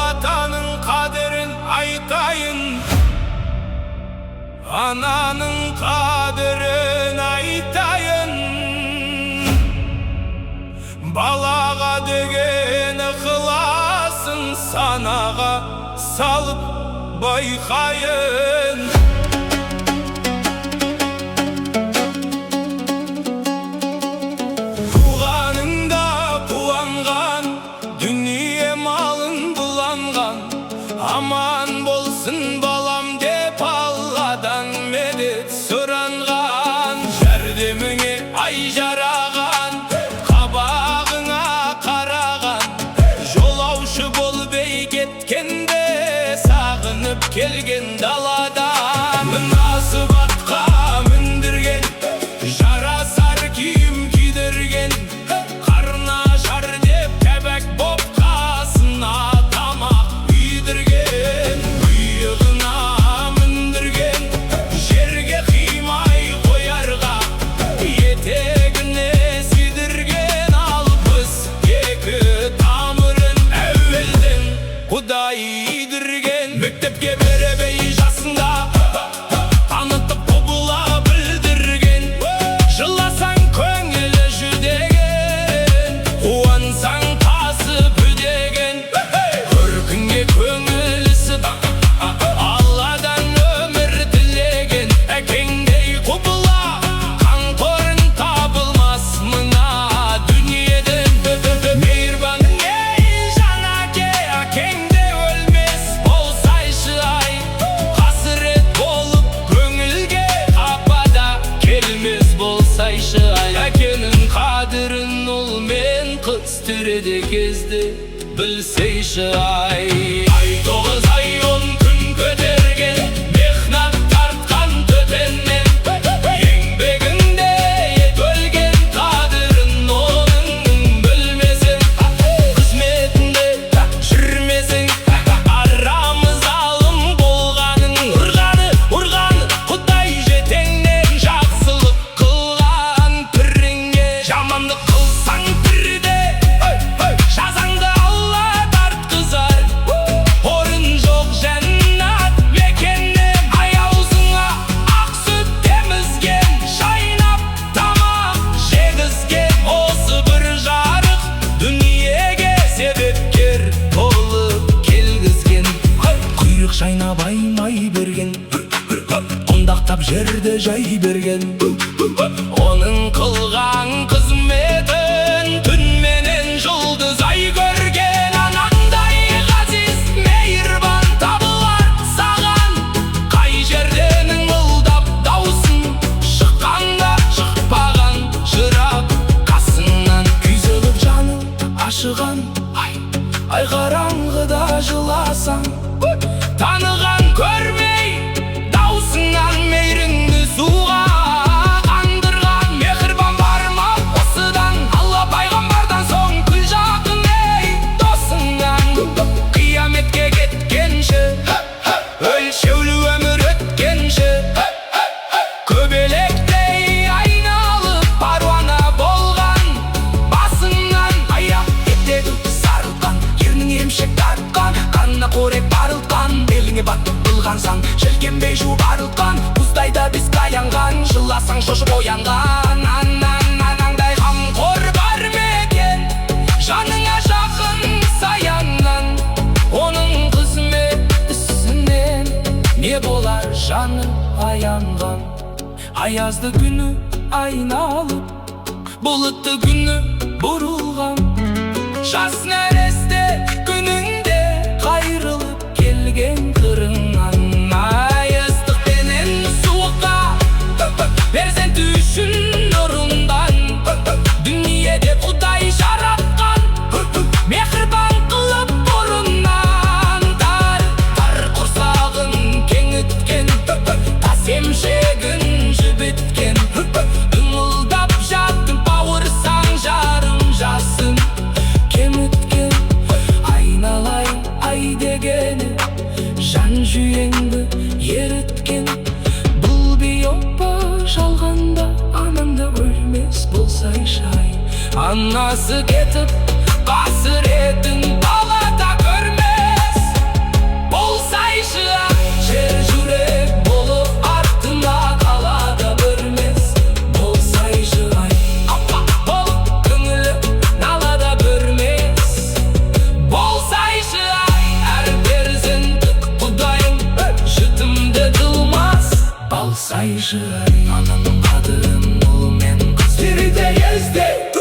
Atanın kaderin aytayın, ananın kaderin aytayın. Balaga деген ықыласын санаға салып байқайын. Туғаныңда қуанған, дүние малын бұланған, аман болсын балам деп Алладан медет сұранған. Жәрдеміңе ай жараған, қабағыңа қараған, жолаушы болып ей кеткенде сағынып келген даладан. Мұнасыбатқа міндірген, жарасар киім кидірген, қарны ашар деп кәбәк боп қасына тамақ үйдірген. Иығына міндірген, жерге қимай қоярға, етегіне сүйдірген алпыс екі тамырын әуелден Құдай идірген. Мектепке беребей жасында танытып құбыла білдірген, жыласаң көңілі жүдеген, қуансаң тасып үдеген. Көркіңе көңілісі Алладан өмір тілеген, әкеңдей құбыла қамқорың табылмас мына дүниеден. Мейірбаның ей жан әке, әкеңде өлмес болсайшы ай, қасірет болып көңілге апада келмес болсайшы ай. Әкенің қадірін ұл мен қыз тіріде кезде білсейші ай. Ай 9 ай 10 күн көтерген, мехнат тартқан төтеннен, еңбегінде өлген қадірін оның білмесең, қызметінде жүрмесең, арамыз алым болғаның ұрғаны Құдай жетеңнен жақсылық қылған түріңе. Жамандық қылсаң тіріде жазаңды Алла тартқызар, орын жоқ жәннат мекеннен. Аяусыңа ақ сүт темізген, шайнап тамақ жегізген, осы бір жарық дүниеге себепкер болып келгізген. Құйрық шайнап айнай берген, құндақтап жерді жай берген, оның қылған қызметін түнменен жұлдыз ай көрген. Анандай ғазиз мейірбан табылар саған, қай жерденің ылдап даусын шыққанда шықпаған жырақ қасыңнан. Күйзеліп жаны ашыған ай қараңғыда жыласаң, таныған көрмей даусыңнан мейіріңді суға қандырған. Мехрибан бар ма осыдан, Алла пайғамбардан соң күл жақын ей досыңнан. Қияметке кеткенше, өлшеулі өмір өткенше, көбелектей айналып паруана болған, басыңнан аяқ етегі сарылған, ернің емшек тартқан, қарнына қорек барылтқан, беліңе батып былғансаң желкенбей жуып арылтқан, мұздайда бес таянған, жыласаң шошып оянған. Анаңдай қамқор бар ма екен жаныңа жақын саяннан, оның қызмет ісінен не болар жаны аянған. Аязды күні айналып, бұлытты күні бұрылған, жас нәресте күніңде қайрылып келген қырыңнан. Ай ыстықпенен суыққа, перзент үшін нұрындан, дүниеде Құдай жаратқан, мехрибан қылып бұрыннан. Тар құрсағын кеңіткен, тас емшегін жібіткен, ыңылдап жаттың бауырсаң жарым жасын кеміткен. Айналайын ай дегені жан жүйеңді еріткен, бұл бейопа жалғанда анам Anası ketip kasıretin dalada görmez. Bolsayşı çer jürek bolup артына kalada börmez. Bolsayşı kapak bolup köngülü nalada börmez. Bolsayşı her perzentik Kudayın jütümde kılmaz. Bolsayşı ananın kadın ulu men kız biri de yezde.